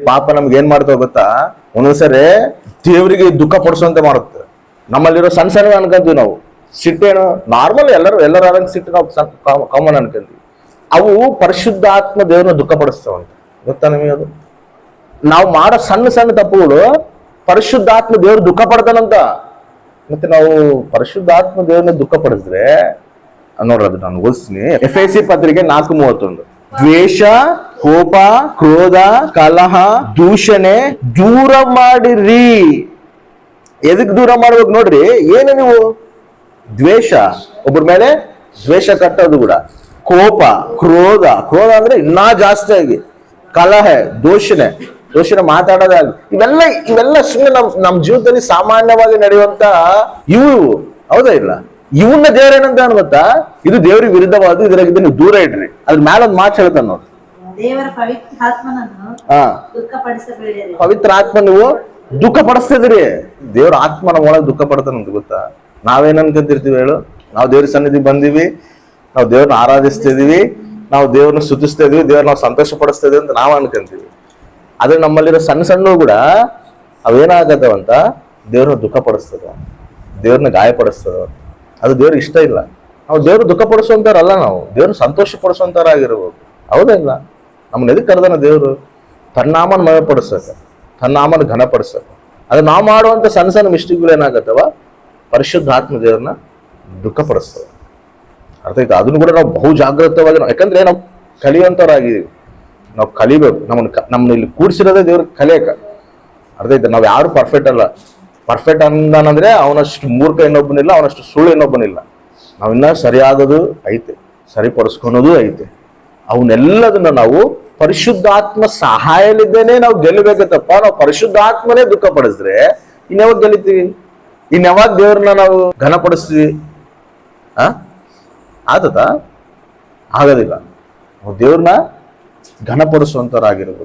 ಪಾಪ ನಮ್ಗೆ ಏನ್ ಮಾಡ್ತಾವ ಗೊತ್ತಾ, ಒಂದೊಂದ್ಸರಿ ದೇವರಿಗೆ ದುಃಖ ಪಡಿಸುವಂತೆ ಮಾಡುತ್ತೆ. ನಮ್ಮಲ್ಲಿರೋ ಸಣ್ಣ ಸಣ್ಣ ಅನ್ಕೊಂತೀವಿ ನಾವು. ಸಿಟ್ಟೇನು ನಾರ್ಮಲ್, ಎಲ್ಲರ ಸಿಟ್ಟು ನಾವು ಕಾಮನ್ ಅನ್ಕೊಂತೀವಿ. ಅವು ಪರಿಶುದ್ಧಾತ್ಮ ದೇವ್ರನ್ನ ದುಃಖ ಪಡಿಸ್ತಾವಂತ. ಗೊತ್ತಾ ನಿಮಗೆ ಅದು? ನಾವು ಮಾಡೋ ಸಣ್ಣ ಸಣ್ಣ ತಪ್ಪುಗಳು ಪರಿಶುದ್ಧಾತ್ಮ ದೇವ್ರು ದುಃಖ ಪಡ್ತಾನಂತ. ಮತ್ತೆ ನಾವು ಪರಿಶುದ್ಧಾತ್ಮ ದೇವ್ರನ್ನ ದುಃಖ ಪಡಿಸಿದ್ರೆ ನೋಡ್ರಿ, ಅದು ನಾನು ಓದಿಸ್ತೀನಿ. ಎಫೆಸಿ ಪತ್ರಿಕೆ 4:31. ದ್ವೇಷ, ಕೋಪ, ಕ್ರೋಧ, ಕಲಹ, ದೂಷಣೆ ದೂರ ಮಾಡಿರಿ. ಎದಕ್ ದೂರ ಮಾಡ್ಬೇಕು ನೋಡ್ರಿ? ಏನು ನೀವು ದ್ವೇಷ, ಒಬ್ಬರ ಮೇಲೆ ದ್ವೇಷ ಕಟ್ಟೋದು ಕೂಡ. ಕೋಪ, ಕ್ರೋಧ ಅಂದ್ರೆ ಇನ್ನೂ ಜಾಸ್ತಿ ಆಗಿ. ಕಲಹ, ದೂಷಣೆ ಮಾತಾಡೋದಾಗಿ. ಇವೆಲ್ಲ ಸುಮ್ಮನೆ ನಮ್ ಜೀವನದಲ್ಲಿ ಸಾಮಾನ್ಯವಾಗಿ ನಡೆಯುವಂತ ಇವು. ಹೌದಾ ಇಲ್ಲ? ಇವನ್ನ ದೇವರೇನಂತ ಗೊತ್ತಾ? ಇದು ದೇವ್ರಿಗೆ ವಿರುದ್ಧವಾದ, ಇದ್ರಾಗ ನೀವು ದೂರ ಇಡ್ರಿ. ಅದ್ರ ಮೇಲೆ ಒಂದು ಮಾತು ಹೇಳ್ತಾನೆ ನೋಡಿ. ದೇವರ ಪವಿತ್ರ ಆತ್ಮ ನೀವು ದುಃಖ ಪಡಿಸ್ತಿದ್ರಿ. ದೇವ್ರ ಆತ್ಮ ನಮ್ಮ ಒಳಗೆ ದುಃಖ ಪಡ್ತಾನಂತ. ಗೊತ್ತಾ? ನಾವೇನ್ ಅನ್ಕೊಂತಿರ್ತೀವಿ ಹೇಳು? ನಾವು ದೇವ್ರ ಸನ್ನಿಧಿ ಬಂದಿವಿ, ನಾವು ದೇವ್ರನ್ನ ಆರಾಧಿಸ್ತಿದೀವಿ, ನಾವು ದೇವ್ರನ್ನ ಸ್ತುತಿಸ್ತಾ ಇದೀವಿ, ದೇವ್ರ ನಾವು ಸಂತೋಷ ಪಡಿಸ್ತಾ ಇದೀವಿ ಅಂತ ನಾವ್ ಅನ್ಕೊಂತೀವಿ. ಆದ್ರೆ ನಮ್ಮಲ್ಲಿರೋ ಸಣ್ಣ ಸಣ್ಣ ಕೂಡ ಅವೇನಾಗತ್ತವಂತ ದೇವ್ರನ್ನ ದುಃಖ ಪಡಿಸ್ತದ, ದೇವ್ರನ್ನ ಗಾಯಪಡಿಸ್ತದ. ಅದು ದೇವ್ರಿಗೆ ಇಷ್ಟ ಇಲ್ಲ. ನಾವು ದೇವ್ರ ದುಃಖ ಪಡಿಸುವಂತಾರಲ್ಲ, ನಾವು ದೇವ್ರನ್ನ ಸಂತೋಷ ಪಡಿಸುವಂತಾರ ಆಗಿರ್ಬೇಕು. ಹೌದಾ ಇಲ್ಲ? ನಮ್ಮನ್ನ ಎದಕ್ಕೆ ಕರೆದಾನ ದೇವ್ರು? ತನ್ನಾಮನ ಮಯ ಪಡಿಸಕ, ತನ್ನಾಮನ ಘನಪಡಿಸಕ. ಅದು ನಾವು ಮಾಡುವಂತ ಸಣ್ಣ ಸಣ್ಣ ಮಿಸ್ಟೇಕ್ಗಳು ಏನಾಗತ್ತವ ಪರಿಶುದ್ಧಾತ್ಮ ದೇವ್ರನ್ನ ದುಃಖ ಪಡಿಸ್ತವೆ. ಅರ್ಥ ಆಯ್ತಾ? ಅದನ್ನು ಕೂಡ ನಾವು ಬಹು ಜಾಗೃತವಾಗಿ, ಯಾಕಂದ್ರೆ ನಾವು ಕಲಿಯುವಂತವರಾಗಿದ್ದೀವಿ. ನಾವು ಕಲಿಬೇಕು. ನಮ್ಮನ್ನ ಇಲ್ಲಿ ಕೂಡಿಸಿರೋದೇ ದೇವ್ರ ಕಲಿಯಕ. ಅರ್ಥ ಆಯ್ತಾ? ನಾವು ಯಾರು ಪರ್ಫೆಕ್ಟ್ ಅಲ್ಲ. ಪರ್ಫೆಕ್ಟ್ ಅಂದಾನಂದ್ರೆ ಅವನಷ್ಟು ಮೂರ್ಖ ಇನ್ನೊಬ್ಬನಿಲ್ಲ, ಅವನಷ್ಟು ಸುಳ್ಳು ಇನ್ನೊಬ್ಬನಿಲ್ಲ. ನಾವಿನ್ನ ಸರಿಯಾಗೋದು ಐತೆ, ಸರಿಪಡಿಸ್ಕೊಳೋದು ಐತೆ. ಅವನ್ನೆಲ್ಲದನ್ನ ನಾವು ಪರಿಶುದ್ಧಾತ್ಮ ಸಹಾಯಲಿದ್ದೇನೆ ನಾವು ಗೆಲ್ಲಬೇಕತ್ತಪ್ಪ. ನಾವು ಪರಿಶುದ್ಧಾತ್ಮನೇ ದುಃಖ ಪಡಿಸಿದ್ರೆ ಇನ್ಯಾವಾಗ ಗೆಲ್ಲಿತೀವಿ? ಇನ್ಯಾವಾಗ ದೇವ್ರನ್ನ ನಾವು ಘನಪಡಿಸ್ತೀವಿ? ಆದದ? ಆಗೋದಿಲ್ಲ. ದೇವ್ರನ್ನ ಘನಪಡಿಸುವಂತರಾಗಿರ್ಬೇಕು.